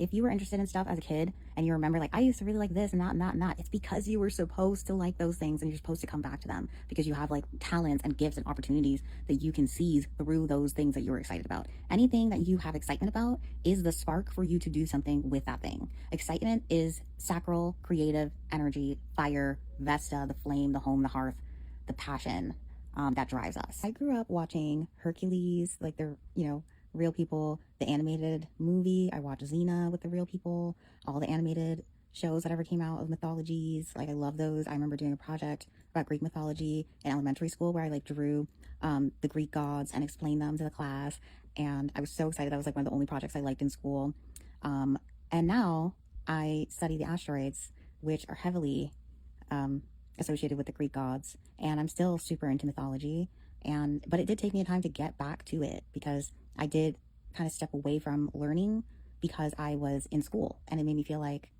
if you were interested in stuff as a kid and you remember like I used to really like this and that and that and that, it's because you were supposed to like those things and you're supposed to come back to them because you have like talents and gifts and opportunities that you can seize through those things that you're excited about. Anything that you have excitement about is the spark for you to do something with that thing. Excitement is sacral, creative energy, fire, Vesta, the flame, the home, the hearth, the passion that drives us. I grew up watching Hercules, like they're, real people, the animated movie. I watched Xena with the real people, all the animated shows that ever came out of mythologies. Like I love those. I remember doing a project about Greek mythology in elementary school where I like drew the Greek gods and explained them to the class. And I was so excited. That was like one of the only projects I liked in school. And now I study the asteroids, which are heavily associated with the Greek gods, and I'm still super into mythology. But it did take me a time to get back to it because I did kind of step away from learning because I was in school, and it made me feel like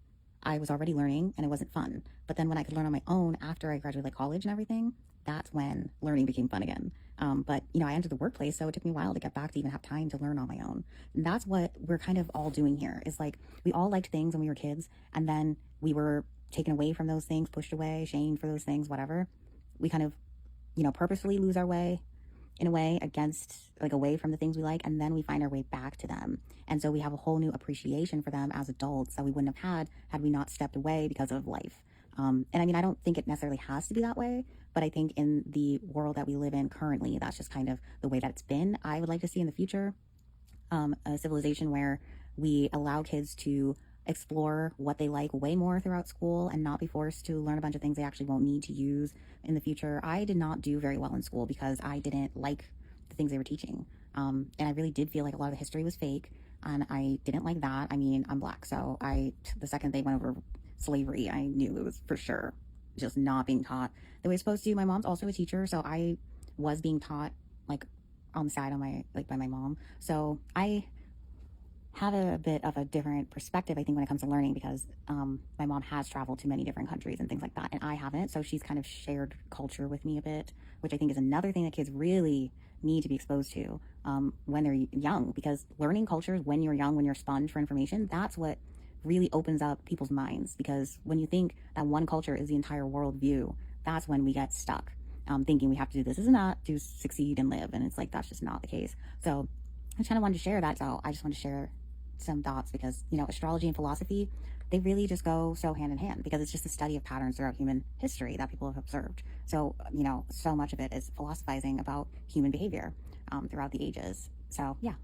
I was already learning and it wasn't fun. But then when I could learn on my own after I graduated like college and everything, that's when learning became fun again. But I entered the workplace, so it took me a while to get back to even have time to learn on my own. And that's what we're kind of all doing here. Is like we all liked things when we were kids, and then we were taken away from those things, pushed away, shamed for those things, whatever. We kind of, purposefully lose our way in a way against like away from the things we like, and then we find our way back to them. And so we have a whole new appreciation for them as adults that we wouldn't have had we not stepped away because of life. And I mean, I don't think it necessarily has to be that way, but I think in the world that we live in currently, that's just kind of the way that it's been. I would like to see in the future a civilization where we allow kids to explore what they like way more throughout school and not be forced to learn a bunch of things they actually won't need to use in the future. I did not do very well in school because I didn't like the things they were teaching. And I really did feel like a lot of the history was fake, and I didn't like that. I mean, I'm black, so the second they went over slavery, I knew it was for sure just not being taught the way it's supposed to. My mom's also a teacher, so I was being taught like on the side by my mom. So I have a bit of a different perspective, I think, when it comes to learning because my mom has traveled to many different countries and things like that, and I haven't. So she's kind of shared culture with me a bit, which I think is another thing that kids really need to be exposed to when they're young, because learning cultures when you're young, when you're a sponge for information, that's what really opens up people's minds. Because when you think that one culture is the entire worldview, that's when we get stuck thinking we have to do this and that to succeed and live, and it's like that's just not the case. So I kind of wanted to share that. So I just want to share some thoughts because astrology and philosophy, they really just go so hand in hand because it's just the study of patterns throughout human history that people have observed. So so much of it is philosophizing about human behavior throughout the ages. So yeah.